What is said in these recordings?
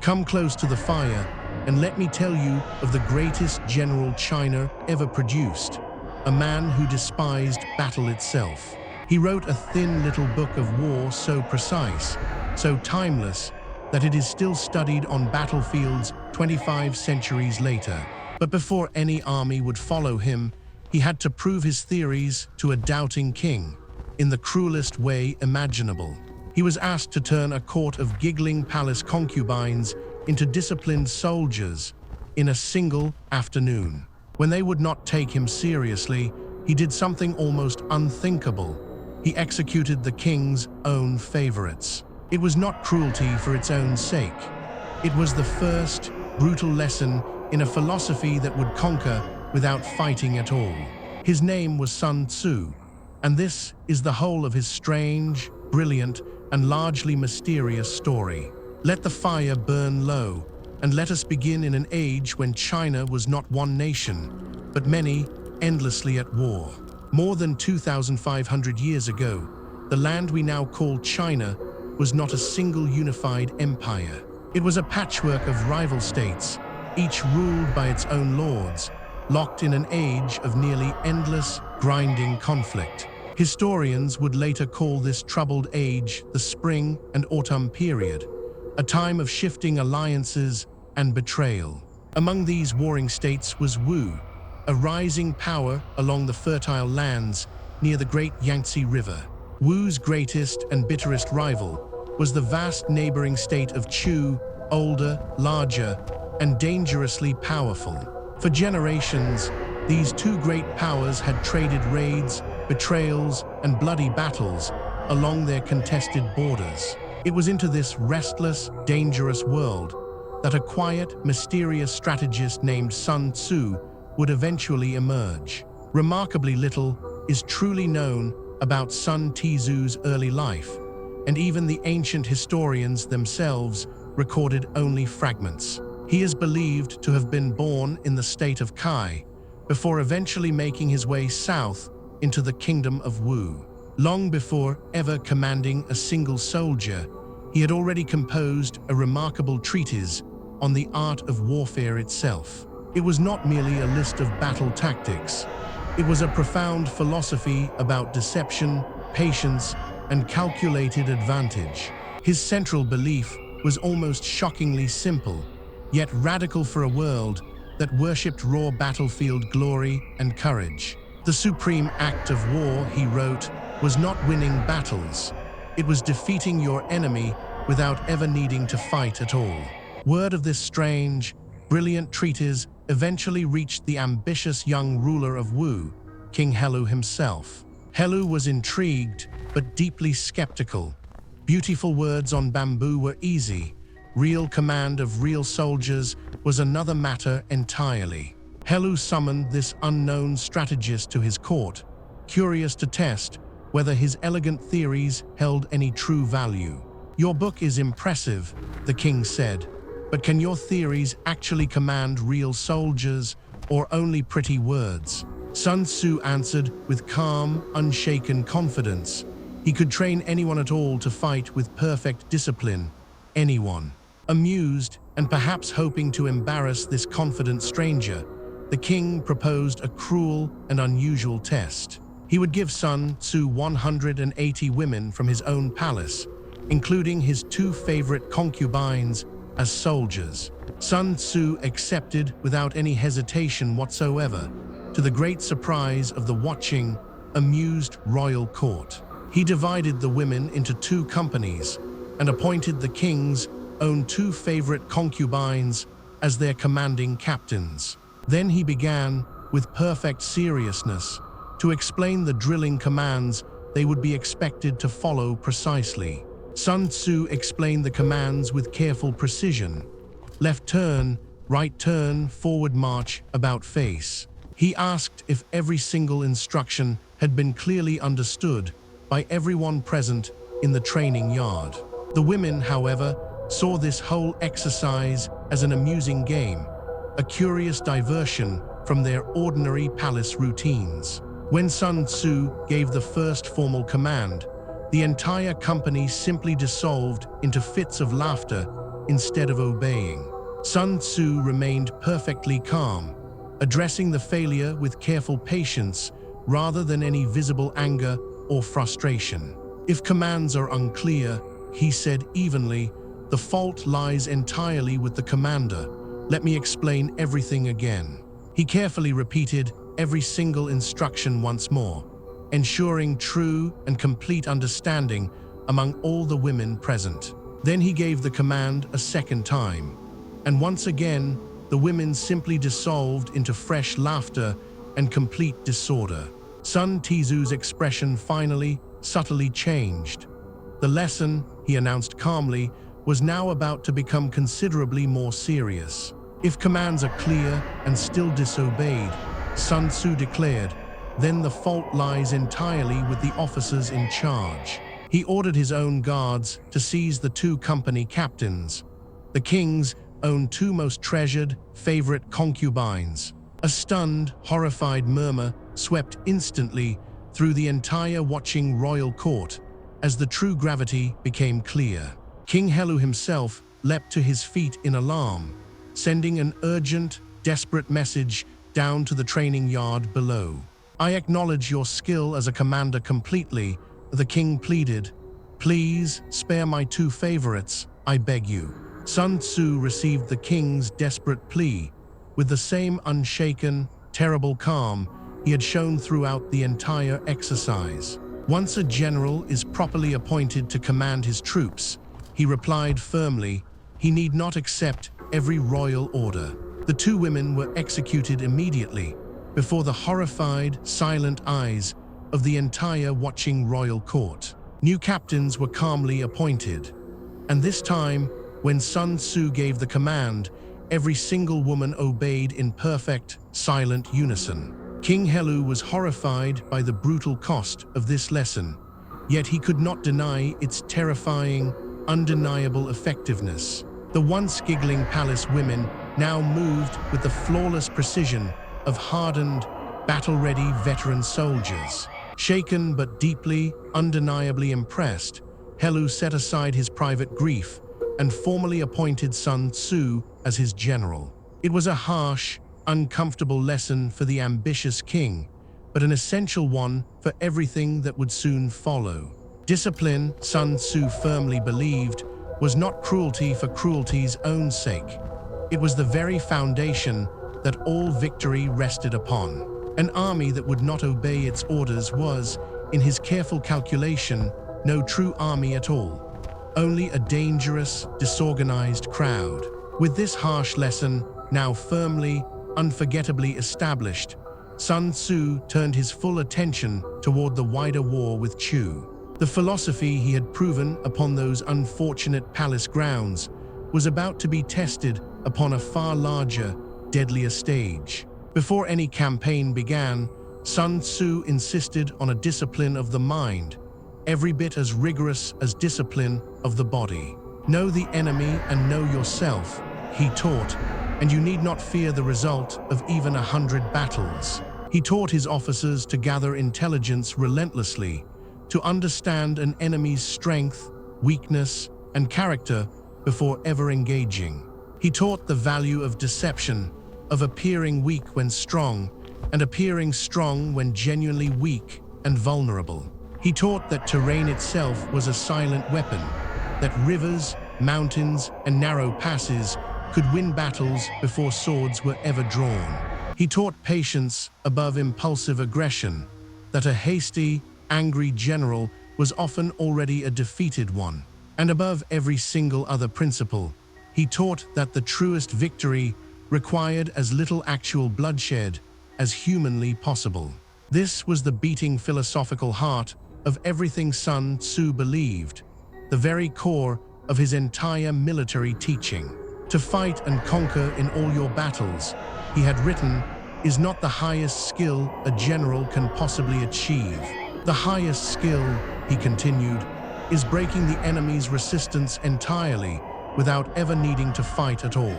Come close to the fire, and let me tell you of the greatest general China ever produced, a man who despised battle itself. He wrote a thin little book of war so precise, so timeless, that it is still studied on battlefields 25 centuries later. But before any army would follow him, he had to prove his theories to a doubting king, in the cruelest way imaginable. He was asked to turn a court of giggling palace concubines into disciplined soldiers in a single afternoon. When they would not take him seriously, he did something almost unthinkable. He executed the king's own favorites. It was not cruelty for its own sake. It was the first brutal lesson in a philosophy that would conquer without fighting at all. His name was Sun Tzu, and this is the whole of his strange, brilliant, and largely mysterious story. Let the fire burn low, and let us begin in an age when China was not one nation, but many, endlessly at war. More than 2,500 years ago, the land we now call China was not a single unified empire. It was a patchwork of rival states, each ruled by its own lords, locked in an age of nearly endless, grinding conflict. Historians would later call this troubled age the Spring and Autumn period, a time of shifting alliances and betrayal. Among these warring states was Wu, a rising power along the fertile lands near the great Yangtze River. Wu's greatest and bitterest rival was the vast neighboring state of Chu, older, larger, and dangerously powerful. For generations, these two great powers had traded raids, betrayals, and bloody battles along their contested borders. It was into this restless, dangerous world that a quiet, mysterious strategist named Sun Tzu would eventually emerge. Remarkably little is truly known about Sun Tzu's early life, and even the ancient historians themselves recorded only fragments. He is believed to have been born in the state of Kai, before eventually making his way south into the kingdom of Wu. Long before ever commanding a single soldier, he had already composed a remarkable treatise on the art of warfare itself. It was not merely a list of battle tactics. It was a profound philosophy about deception, patience, and calculated advantage. His central belief was almost shockingly simple, yet radical for a world that worshipped raw battlefield glory and courage. The supreme act of war, he wrote, was not winning battles. It was defeating your enemy without ever needing to fight at all. Word of this strange, brilliant treatise eventually reached the ambitious young ruler of Wu, King Helu himself. Helu was intrigued, but deeply skeptical. Beautiful words on bamboo were easy. Real command of real soldiers was another matter entirely. Helu summoned this unknown strategist to his court, curious to test whether his elegant theories held any true value. "Your book is impressive," the king said, "but can your theories actually command real soldiers, or only pretty words?" Sun Tzu answered with calm, unshaken confidence. He could train anyone at all to fight with perfect discipline. Anyone. Amused, and perhaps hoping to embarrass this confident stranger, the king proposed a cruel and unusual test. He would give Sun Tzu 180 women from his own palace, including his two favorite concubines, as soldiers. Sun Tzu accepted without any hesitation whatsoever, to the great surprise of the watching, amused royal court. He divided the women into two companies and appointed the king's own two favorite concubines as their commanding captains. Then he began, with perfect seriousness, to explain the drilling commands they would be expected to follow precisely. Sun Tzu explained the commands with careful precision. Left turn, right turn, forward march, about face. He asked if every single instruction had been clearly understood by everyone present in the training yard. The women, however, saw this whole exercise as an amusing game, a curious diversion from their ordinary palace routines. When Sun Tzu gave the first formal command, the entire company simply dissolved into fits of laughter instead of obeying. Sun Tzu remained perfectly calm, addressing the failure with careful patience rather than any visible anger or frustration. If commands are unclear, he said evenly, the fault lies entirely with the commander. Let me explain everything again. He carefully repeated every single instruction once more, ensuring true and complete understanding among all the women present. Then he gave the command a second time, and once again, the women simply dissolved into fresh laughter and complete disorder. Sun Tzu's expression finally, subtly changed. The lesson, he announced calmly, was now about to become considerably more serious. If commands are clear and still disobeyed, Sun Tzu declared, then the fault lies entirely with the officers in charge. He ordered his own guards to seize the two company captains, the king's own two most treasured, favorite concubines. A stunned, horrified murmur swept instantly through the entire watching royal court as the true gravity became clear. King Helu himself leapt to his feet in alarm, sending an urgent, desperate message down to the training yard below. I acknowledge your skill as a commander completely, the king pleaded. Please spare my two favorites, I beg you. Sun Tzu received the king's desperate plea with the same unshaken, terrible calm he had shown throughout the entire exercise. Once a general is properly appointed to command his troops, he replied firmly, he need not accept every royal order. The two women were executed immediately before the horrified, silent eyes of the entire watching royal court. New captains were calmly appointed, and this time, when Sun Tzu gave the command, every single woman obeyed in perfect, silent unison. King Helu was horrified by the brutal cost of this lesson, yet he could not deny its terrifying, undeniable effectiveness. The once giggling palace women now moved with the flawless precision of hardened, battle-ready veteran soldiers. Shaken but deeply, undeniably impressed, Helu set aside his private grief and formally appointed Sun Tzu as his general. It was a harsh, uncomfortable lesson for the ambitious king, but an essential one for everything that would soon follow. Discipline, Sun Tzu firmly believed, was not cruelty for cruelty's own sake. It was the very foundation that all victory rested upon. An army that would not obey its orders was, in his careful calculation, no true army at all. Only a dangerous, disorganized crowd. With this harsh lesson now firmly, unforgettably established, Sun Tzu turned his full attention toward the wider war with Chu. The philosophy he had proven upon those unfortunate palace grounds was about to be tested upon a far larger, deadlier stage. Before any campaign began, Sun Tzu insisted on a discipline of the mind, every bit as rigorous as discipline of the body. Know the enemy and know yourself, he taught, and you need not fear the result of even 100 battles. He taught his officers to gather intelligence relentlessly, to understand an enemy's strength, weakness, and character before ever engaging. He taught the value of deception, of appearing weak when strong, and appearing strong when genuinely weak and vulnerable. He taught that terrain itself was a silent weapon, that rivers, mountains, and narrow passes could win battles before swords were ever drawn. He taught patience above impulsive aggression, that a hasty, angry general was often already a defeated one. And above every single other principle, he taught that the truest victory required as little actual bloodshed as humanly possible. This was the beating philosophical heart of everything Sun Tzu believed, the very core of his entire military teaching. To fight and conquer in all your battles, he had written, is not the highest skill a general can possibly achieve. The highest skill, he continued, is breaking the enemy's resistance entirely without ever needing to fight at all.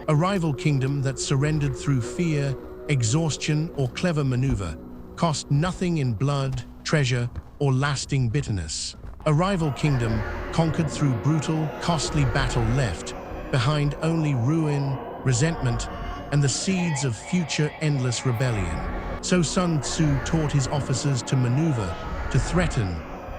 A rival kingdom that surrendered through fear, exhaustion, or clever maneuver cost nothing in blood, treasure, or lasting bitterness. A rival kingdom conquered through brutal, costly battle left behind only ruin, resentment, and the seeds of future endless rebellion. So Sun Tzu taught his officers to maneuver, to threaten,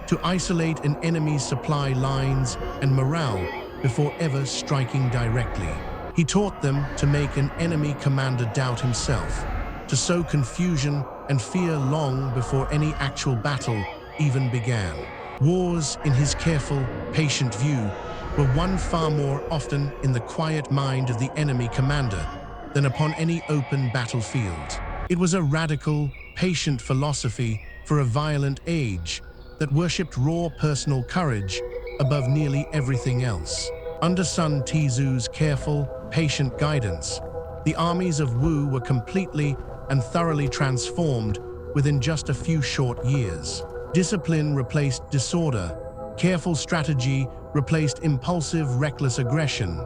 to isolate an enemy's supply lines and morale before ever striking directly. He taught them to make an enemy commander doubt himself, to sow confusion and fear long before any actual battle even began. Wars, in his careful, patient view, were won far more often in the quiet mind of the enemy commander than upon any open battlefield. It was a radical, patient philosophy for a violent age that worshipped raw personal courage above nearly everything else. Under Sun Tzu's careful, patient guidance, the armies of Wu were completely and thoroughly transformed within just a few short years. Discipline replaced disorder, careful strategy replaced impulsive, reckless aggression,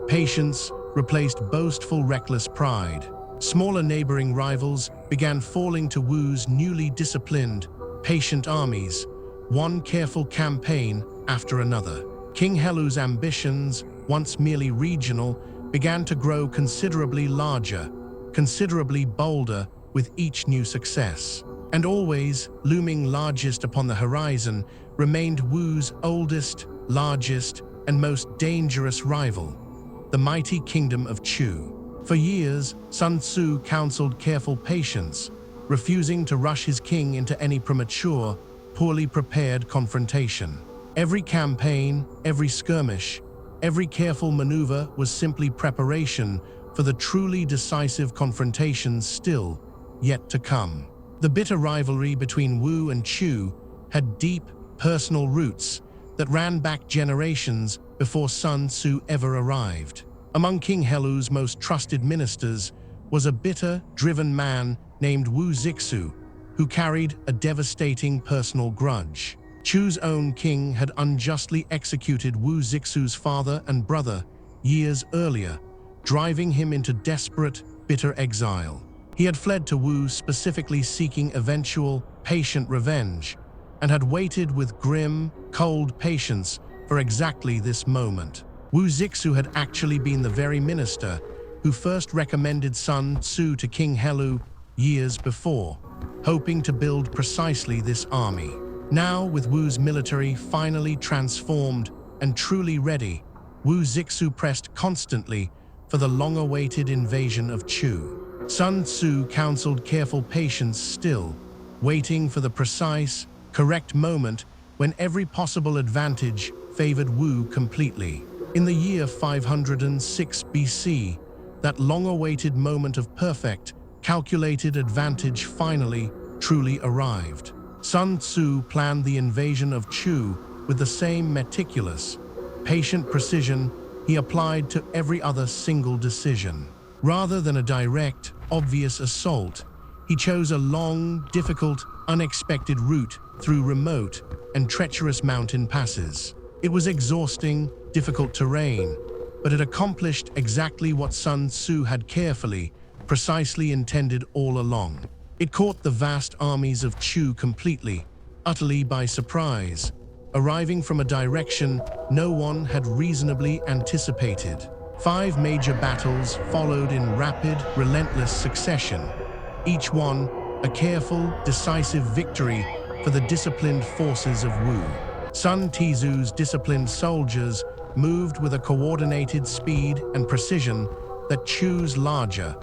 patience replaced boastful, reckless pride. Smaller neighboring rivals began falling to Wu's newly disciplined, patient armies, one careful campaign after another. King Helu's ambitions, once merely regional, began to grow considerably larger, considerably bolder with each new success. And always, looming largest upon the horizon, remained Wu's oldest, largest, and most dangerous rival, the mighty kingdom of Chu. For years, Sun Tzu counseled careful patience, refusing to rush his king into any premature, poorly prepared confrontation. Every campaign, every skirmish, every careful maneuver was simply preparation for the truly decisive confrontations still yet to come. The bitter rivalry between Wu and Chu had deep, personal roots that ran back generations before Sun Tzu ever arrived. Among King Helu's most trusted ministers was a bitter, driven man named Wu Zixu, who carried a devastating personal grudge. Chu's own king had unjustly executed Wu Zixu's father and brother years earlier, driving him into desperate, bitter exile. He had fled to Wu specifically seeking eventual, patient revenge, and had waited with grim, cold patience for exactly this moment. Wu Zixu had actually been the very minister who first recommended Sun Tzu to King Helu years before, hoping to build precisely this army. Now, with Wu's military finally transformed and truly ready, Wu Zixu pressed constantly for the long-awaited invasion of Chu. Sun Tzu counseled careful patience still, waiting for the precise, correct moment when every possible advantage favored Wu completely. In the year 506 BC, that long-awaited moment of perfect, calculated advantage finally, truly arrived. Sun Tzu planned the invasion of Chu with the same meticulous, patient precision he applied to every other single decision. Rather than a direct, obvious assault, he chose a long, difficult, unexpected route through remote and treacherous mountain passes. It was exhausting, difficult terrain, but it accomplished exactly what Sun Tzu had carefully, precisely intended all along. It caught the vast armies of Chu completely, utterly by surprise, arriving from a direction no one had reasonably anticipated. 5 major battles followed in rapid, relentless succession, each one a careful, decisive victory for the disciplined forces of Wu. Sun Tzu's disciplined soldiers moved with a coordinated speed and precision that Chu's larger,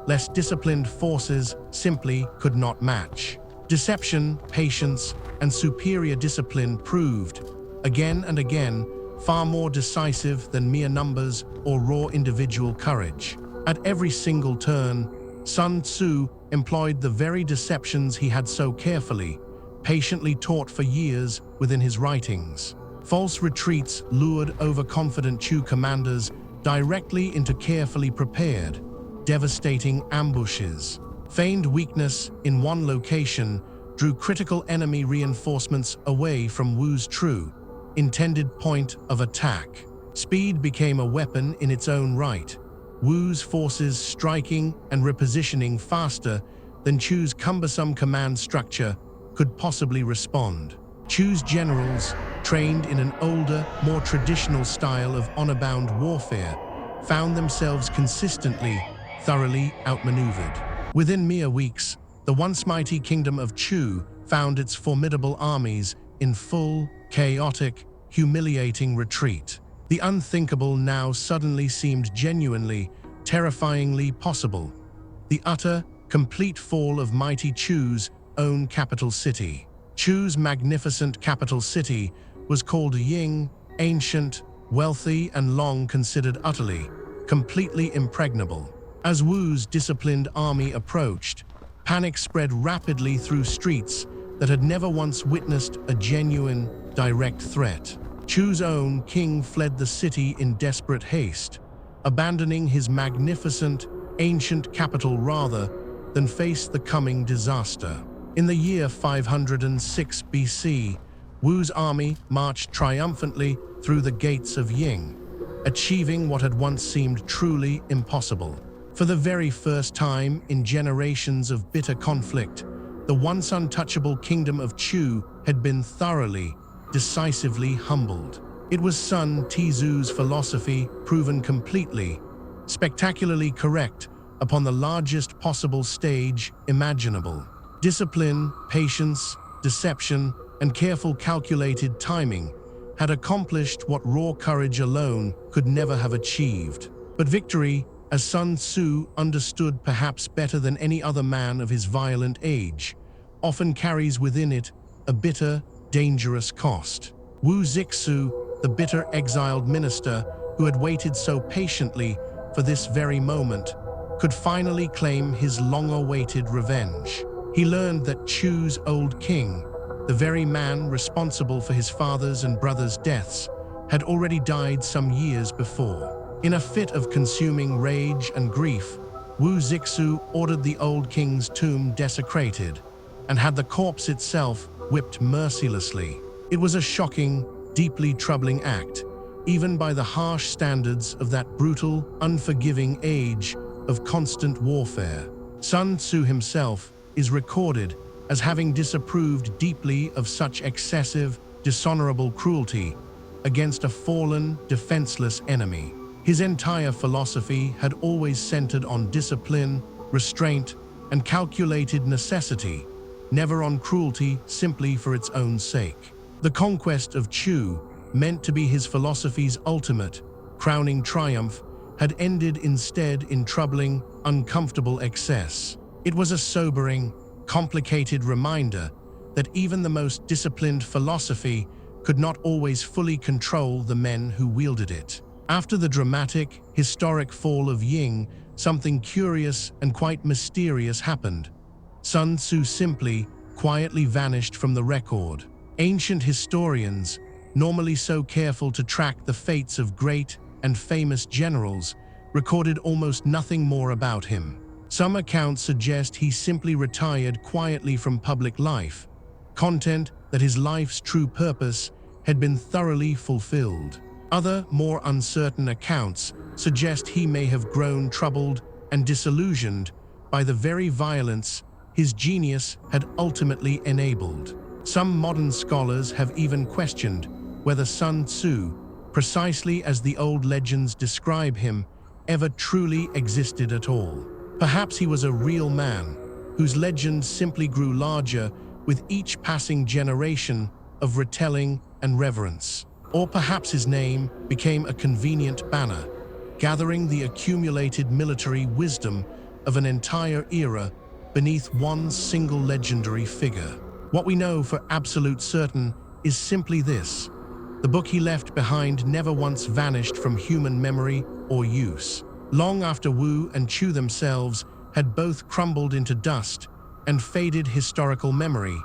less disciplined forces simply could not match. Deception, patience, and superior discipline proved, again and again, far more decisive than mere numbers or raw individual courage. At every single turn, Sun Tzu employed the very deceptions he had so carefully, patiently taught for years within his writings. False retreats lured overconfident Chu commanders directly into carefully prepared, devastating ambushes. Feigned weakness in one location drew critical enemy reinforcements away from Wu's true, intended point of attack. Speed became a weapon in its own right, Wu's forces striking and repositioning faster than Chu's cumbersome command structure could possibly respond. Chu's generals, trained in an older, more traditional style of honor-bound warfare, found themselves consistently, thoroughly outmaneuvered. Within mere weeks, the once mighty kingdom of Chu found its formidable armies in full, chaotic, humiliating retreat. The unthinkable now suddenly seemed genuinely, terrifyingly possible. The utter, complete fall of mighty Chu's own capital city. Chu's magnificent capital city was called Ying, ancient, wealthy, and long considered utterly, completely impregnable. As Wu's disciplined army approached, panic spread rapidly through streets that had never once witnessed a genuine, direct threat. Chu's own king fled the city in desperate haste, abandoning his magnificent, ancient capital rather than face the coming disaster. In the year 506 BC, Wu's army marched triumphantly through the gates of Ying, achieving what had once seemed truly impossible. For the very first time in generations of bitter conflict, the once untouchable kingdom of Chu had been thoroughly, decisively humbled. It was Sun Tzu's philosophy proven completely, spectacularly correct upon the largest possible stage imaginable. Discipline, patience, deception, and careful calculated timing had accomplished what raw courage alone could never have achieved. But victory, as Sun Tzu understood perhaps better than any other man of his violent age, often carries within it a bitter, dangerous cost. Wu Zixu, the bitter exiled minister who had waited so patiently for this very moment, could finally claim his long-awaited revenge. He learned that Chu's old king, the very man responsible for his father's and brother's deaths, had already died some years before. In a fit of consuming rage and grief, Wu Zixu ordered the old king's tomb desecrated and had the corpse itself whipped mercilessly. It was a shocking, deeply troubling act, even by the harsh standards of that brutal, unforgiving age of constant warfare. Sun Tzu himself is recorded as having disapproved deeply of such excessive, dishonorable cruelty against a fallen, defenseless enemy. His entire philosophy had always centered on discipline, restraint, and calculated necessity, never on cruelty simply for its own sake. The conquest of Chu, meant to be his philosophy's ultimate, crowning triumph, had ended instead in troubling, uncomfortable excess. It was a sobering, complicated reminder that even the most disciplined philosophy could not always fully control the men who wielded it. After the dramatic, historic fall of Ying, something curious and quite mysterious happened. Sun Tzu simply, quietly vanished from the record. Ancient historians, normally so careful to track the fates of great and famous generals, recorded almost nothing more about him. Some accounts suggest he simply retired quietly from public life, content that his life's true purpose had been thoroughly fulfilled. Other, more uncertain accounts suggest he may have grown troubled and disillusioned by the very violence his genius had ultimately enabled. Some modern scholars have even questioned whether Sun Tzu, precisely as the old legends describe him, ever truly existed at all. Perhaps he was a real man, whose legend simply grew larger with each passing generation of retelling and reverence. Or perhaps his name became a convenient banner, gathering the accumulated military wisdom of an entire era beneath one single legendary figure. What we know for absolute certain is simply this: the book he left behind never once vanished from human memory or use. Long after Wu and Chu themselves had both crumbled into dust and faded historical memory,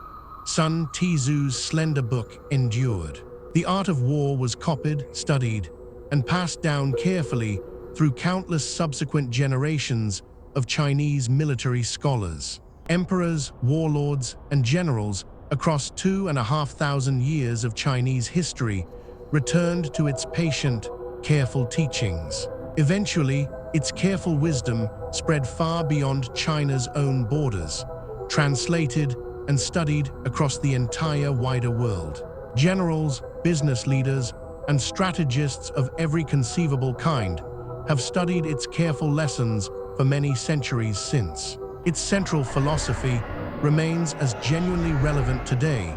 Sun Tzu's slender book endured. The art of war was copied, studied, and passed down carefully through countless subsequent generations of Chinese military scholars. Emperors, warlords, and generals across 2,500 years of Chinese history returned to its patient, careful teachings. Eventually, its careful wisdom spread far beyond China's own borders, translated and studied across the entire wider world. Generals, business leaders, and strategists of every conceivable kind have studied its careful lessons for many centuries since. Its central philosophy remains as genuinely relevant today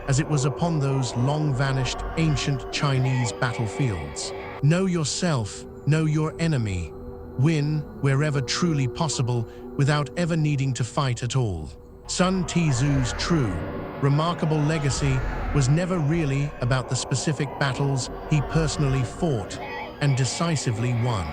as it was upon those long-vanished ancient Chinese battlefields. Know yourself, know your enemy. Win wherever truly possible without ever needing to fight at all. Sun Tzu's true, remarkable legacy was never really about the specific battles he personally fought and decisively won.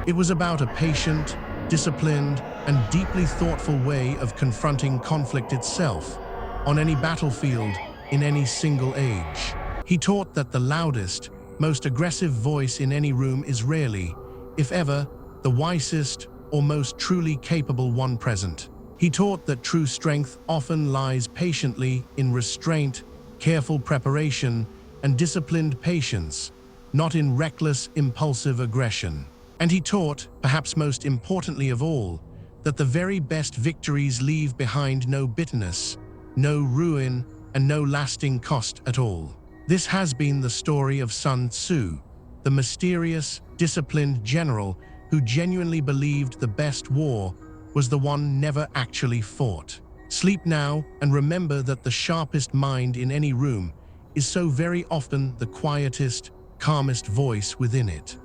It was about a patient, disciplined, and deeply thoughtful way of confronting conflict itself, on any battlefield, in any single age. He taught that the loudest, most aggressive voice in any room is rarely, if ever, the wisest or most truly capable one present. He taught that true strength often lies patiently in restraint, careful preparation, and disciplined patience, not in reckless, impulsive aggression. And he taught, perhaps most importantly of all, that the very best victories leave behind no bitterness, no ruin, and no lasting cost at all. This has been the story of Sun Tzu, the mysterious, disciplined general who genuinely believed the best war was the one never actually fought. Sleep now and remember that the sharpest mind in any room is so very often the quietest, calmest voice within it.